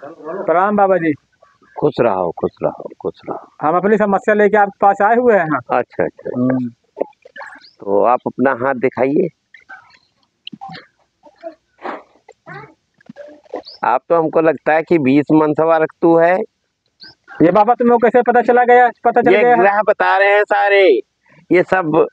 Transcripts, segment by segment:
प्रणाम बाबा जी। खुश रहो खुश रहो खुश रहो। हम अपनी समस्या लेके आपके पास आए हुए हैं। अच्छा अच्छा, तो आप अपना हाथ दिखाइए। आप तो हमको लगता है कि 20 मनसवा रखतू है। ये बाबा तुम्हें कैसे पता चला गया? पता चल गया? ग्रह बता रहे हैं सारे, ये सब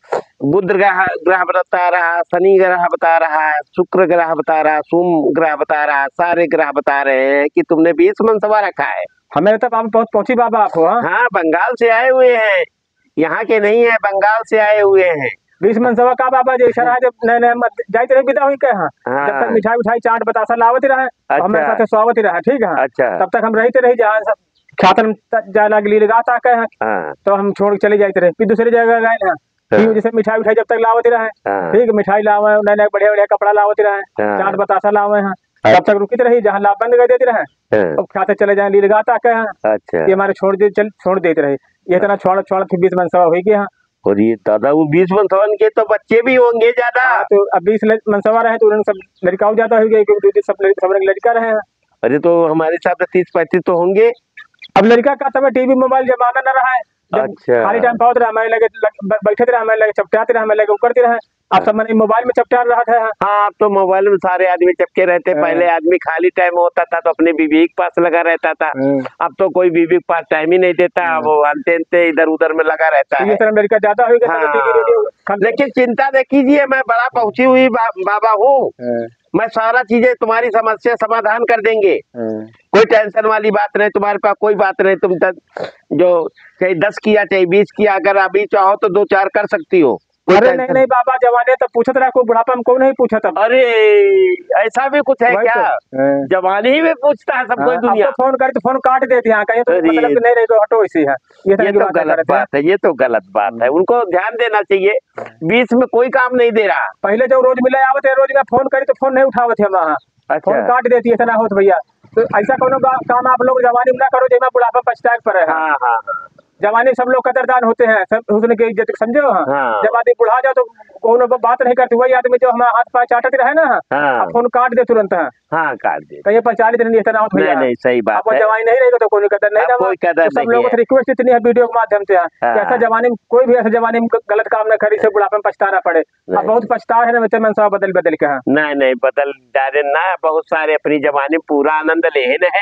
बुध ग्रह बता रहा, शनि ग्रह बता रहा है, शुक्र ग्रह बता रहा, सोम ग्रह बता रहा, सारे ग्रह बता रहे हैं कि तुमने 20 मनसवा रखा है। हमें तो आप बहुत पहुंची बाबा आप हो। हाँ, बंगाल से आए हुए हैं, यहाँ के नहीं है, बंगाल से आए हुए हैं। 20 मनसवा का बाबा जी इशारा जब नए जाते रहे विदा हुई के हाँ। जब तक मिठाई उठाई चाट बतासा लावत रहे। अच्छा। हमारे साथ स्वागत ही रहा, ठीक है। अच्छा। तब तक हम रहते रही जहाँ खातन जाला के लिए लगाता के हैं। तो हम छोड़ के चले जाते रहे, फिर दूसरी जगह गए हैं। जैसे मिठाई उठाई जब तक लावत रहे, ठीक, मिठाई लावे, नए बढ़िया बढ़िया कपड़ा लावत रहे, चाट बतासा लावे हैं। तब तक रुकी रही जहाँ लाभ बंद कर देते रहे, अब खाते चले जाए ली लगाता के हैं। अच्छा। ये हमारे छोड़ देते रहे, ये इतना छोड़ 20 मनसवा हुई गया। और ये दादा वो 20 मनसवन के तो बच्चे भी होंगे ज्यादा। तो अब 20 मनसवा रहे तो उन्होंने सब लड़काओ ज्यादा हो गए, क्योंकि सब लड़का रहे हैं। अरे तो हमारे साथ 30-35 तो होंगे। अब लड़का का तब टीवी मोबाइल जमाना न रहा है। अच्छा। खाली टाइम पाओ रहे हमारे लगे बैठे रहे, हमारे लगे चपटाते रहे, हमारे लगे करते रहे। अब सब मैंने मोबाइल में चपटा रहा था। हाँ, अब तो मोबाइल में सारे आदमी चपके रहते। पहले आदमी खाली टाइम होता था तो अपने बीवी के पास लगा रहता था, अब तो कोई बीवी के पास टाइम ही नहीं देता, वो हंसते इधर उधर में लगा रहता है। लड़का ज्यादा हो गया। हाँ। लेकिन चिंता न कीजिए, मैं बड़ा पहुंची हुई बाबा हूँ, मैं सारा चीजें तुम्हारी समस्या समाधान कर देंगे। कोई टेंशन वाली बात नहीं, तुम्हारे पास कोई बात नहीं। तुम जो चाहे 10 किया चाहे 20 किया, अगर अभी चाहो तो 2-4 कर सकती हो। अरे नहीं बाबा, जवानी तो पूछत रहा, कोई बुढ़ापा में कौन नहीं पूछा था। अरे ऐसा भी कुछ है क्या? जवानी में पूछता है सब कोई दुनिया। तो फोन करे तो फोन काट देते हैं, कहीं तो मतलब नहीं रही तो हटो इसी है। ये तो गलत बात है, ये तो गलत बात है, उनको ध्यान देना चाहिए। 20 में कोई काम नहीं दे रहा। पहले जब रोज मिले आवत है, रोज में फोन करी तो फोन नहीं उठावत है वहाँ। अच्छा। फोन काट देती है, ऐसा होत भैया। तो ऐसा कोनो काम आप लोग जवानी में ना करो जिसमें बुढ़ापा पछताए पर है। हाँ हाँ हाँ। जवानी सब लोग कदरदान होते हैं, सब हुस्न की इज्जत समझो। हाँ। जब आदमी बुढ़ा जाओ तो कोनो बात नहीं करती, वही आदमी जो हमारा हाथ पाँव चाटते रहे ना, हाँ। फोन काट दे तुरंत है। हाँ, काट दे। तो ये 45 दिन इतना होता है। नहीं सही बात है। जवानी नहीं रहेगा तो कोई कदर नहीं, कोई कदर नहीं। सब लोगों से रिक्वेस्ट इतनी है वीडियो के माध्यम से ऐसा जवानी में कोई भी ऐसा जवानी में गलत काम न करे, से बुढ़ापे में पछताना पड़े। अब बहुत पछतावा है ना, मनसा बदल के। नहीं बदल डाले ना, बहुत सारे अपनी जवानी पूरा आनंद लेन है।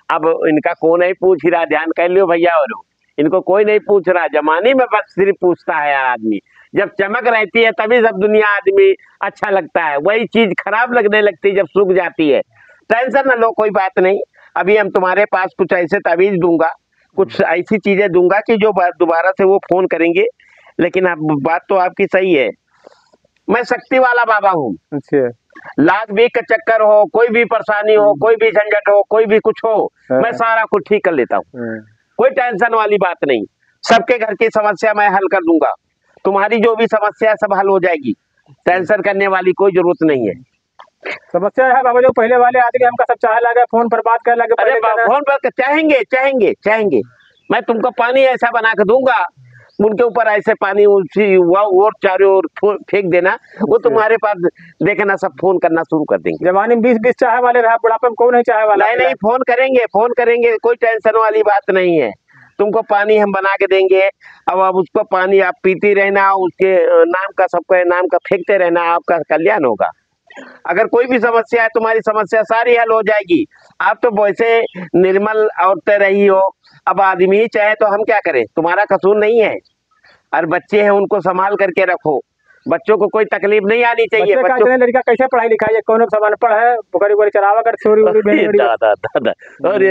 अब इनका कौन नहीं पूछ रहा, ध्यान कर लियो भैया, और इनको कोई नहीं पूछ रहा। जमाने में बस सिर्फ पूछता है आदमी, जब चमक रहती है तभी सब दुनिया आदमी अच्छा लगता है, वही चीज खराब लगने लगती है जब सूख जाती है। टेंशन न लो, कोई बात नहीं। अभी हम तुम्हारे पास कुछ ऐसे तावीज दूंगा, कुछ ऐसी चीजें दूंगा कि जो दोबारा से वो फोन करेंगे। लेकिन अब बात तो आपकी सही है, मैं शक्ति वाला बाबा हूँ। अच्छा। लाख भी का चक्कर हो, कोई भी परेशानी हो, कोई भी झंझट हो, कोई भी कुछ हो, मैं सारा कुछ ठीक कर लेता हूँ। कोई टेंशन वाली बात नहीं, सबके घर की समस्या मैं हल कर दूंगा। तुम्हारी जो भी समस्या है सब हल हो जाएगी, टेंशन करने वाली कोई जरूरत नहीं है। समस्या है बाबा, जो पहले वाले आदमी हमका सब चाहे लगे, फोन पर बात कर लगे। अरे फोन पर चाहेंगे, मैं तुमको पानी ऐसा बना के दूंगा, उनके ऊपर ऐसे पानी और चारों ओर फेंक देना, वो तुम्हारे पास देखना सब फोन करना शुरू कर देंगे। जवानी में 20 चाहे वाले रहा, बुढ़ापे में कौन नहीं चाहे वाला। नहीं फोन करेंगे, कोई टेंशन वाली बात नहीं है। तुमको पानी हम बना के देंगे, अब उसको पानी आप पीती रहना, उसके नाम का सबके नाम का फेंकते रहना, आपका कल्याण होगा। अगर कोई भी समस्या है, तुम्हारी समस्या सारी हल हो जाएगी। आप तो वैसे निर्मल औरतें रही हो, अब आदमी चाहे तो हम क्या करें, तुम्हारा कसूर नहीं है। और बच्चे हैं, उनको संभाल करके रखो, बच्चों को कोई तकलीफ नहीं आनी चाहिए। लड़का कैसे पढ़ाई लिखाई है, कौन सामान पढ़ा है, बुखारी चलावा कर दादा। और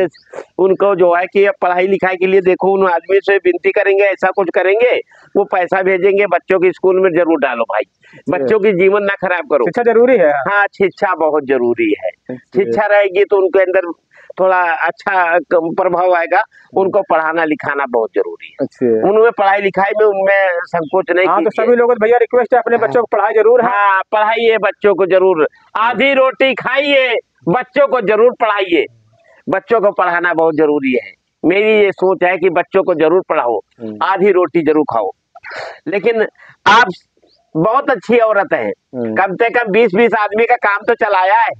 उनको जो है कि पढ़ाई लिखाई के लिए देखो, उन आदमी से विनती करेंगे, ऐसा कुछ करेंगे, वो पैसा भेजेंगे, बच्चों के स्कूल में जरूर डालो भाई, बच्चों की जीवन ना खराब करो। शिक्षा जरूरी है। हाँ, शिक्षा बहुत जरूरी है। शिक्षा रहेगी तो उनके अंदर थोड़ा अच्छा प्रभाव आएगा, उनको पढ़ाना लिखाना बहुत जरूरी है। उनमें पढ़ाई लिखाई में उनमें संकोच नहीं। हाँ, तो सभी लोगों भैया रिक्वेस्ट है, अपने बच्चों को पढ़ाई जरूर है। हाँ, पढ़ाइए बच्चों को जरूर, आधी रोटी खाइए, बच्चों को जरूर पढ़ाइए। बच्चों को पढ़ाना बहुत जरूरी है। मेरी ये सोच है कि बच्चों को जरूर पढ़ाओ, आधी रोटी जरूर खाओ। लेकिन आप बहुत अच्छी औरत है, कम से कम 20-20 आदमी का काम तो चलाया है।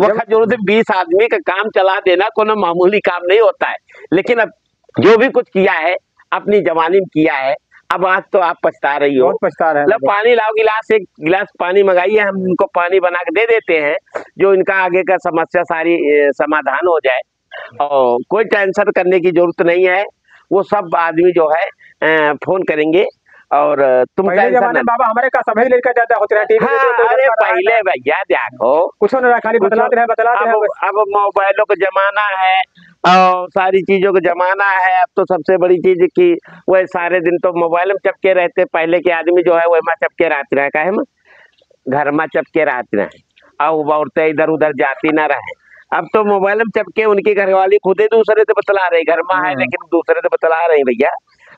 वक्त जरूरत है 20 आदमी का काम चला देना कोनो मामूली काम नहीं होता है। लेकिन अब जो भी कुछ किया है अपनी जवानी में किया है, अब आज तो आप पछता रही हो। बहुत पछता रहे हैं। पानी लाओ, गिलास, एक गिलास पानी मंगाइए, हम इनको पानी बना के दे देते हैं, जो इनका आगे का समस्या सारी समाधान हो जाए। और कोई टेंशन करने की जरूरत नहीं है, वो सब आदमी जो है फोन करेंगे। और तुम बाबा हमारे का समय लेकर जाता होते हैं। हाँ, अरे पहले भैया देखो कुछ ना खाली बतलाते हैं अब मोबाइलों का जमाना है और सारी चीजों का जमाना है। अब तो सबसे बड़ी चीज की वह सारे दिन तो मोबाइल में चपके रहते। पहले के आदमी जो है वह में चपके रहते रहे, काहे में घर में चपके रहते रहे और औरतें इधर उधर जाती ना रहे। अब तो मोबाइल में चपके उनकी घरवाली खुद ही दूसरे से बतला रही, घर में है लेकिन दूसरे से बतला रही। भैया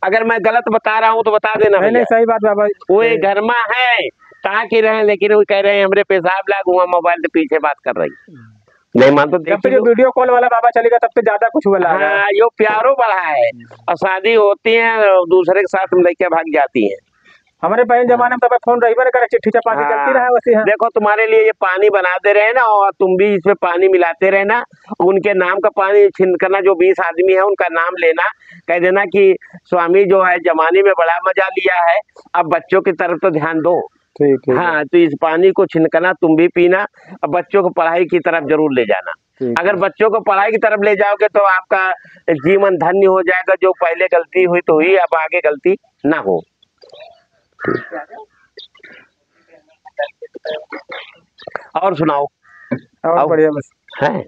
अगर मैं गलत बता रहा हूँ तो बता देना। नहीं सही बात बाबा, वो घर में है ताकि रहे, लेकिन वो कह रहे हैं हमरे पेशाब लाग हुआ, मोबाइल के पीछे बात कर रही। नहीं मान तो जब जो वीडियो कॉल वाला बाबा चलेगा तब तो ज्यादा कुछ हुआ। हाँ, यो प्यारो बढ़ा है और शादी होती है दूसरे के साथ लड़कियां भाग जाती हैं। हमारे पहले जमाने में तो फोन रही करे, चिट्ठी चपाती चलती रहा वैसे। हाँ। देखो तुम्हारे लिए ये पानी बना दे रहे ना, और तुम भी इसमें पानी मिलाते रहना। उनके नाम का पानी छिनकना, जो 20 आदमी है उनका नाम लेना, कह देना कि स्वामी जो है जमाने में बड़ा मजा लिया है, अब बच्चों की तरफ तो ध्यान दो। ठीक है। हाँ, तो इस पानी को छिनकना तुम भी पीना और बच्चों को पढ़ाई की तरफ जरूर ले जाना। अगर बच्चों को पढ़ाई की तरफ ले जाओगे तो आपका जीवन धन्य हो जाएगा। जो पहले गलती हुई तो हुई, अब आगे गलती ना हो। और सुनाओ। और बढ़िया बस है।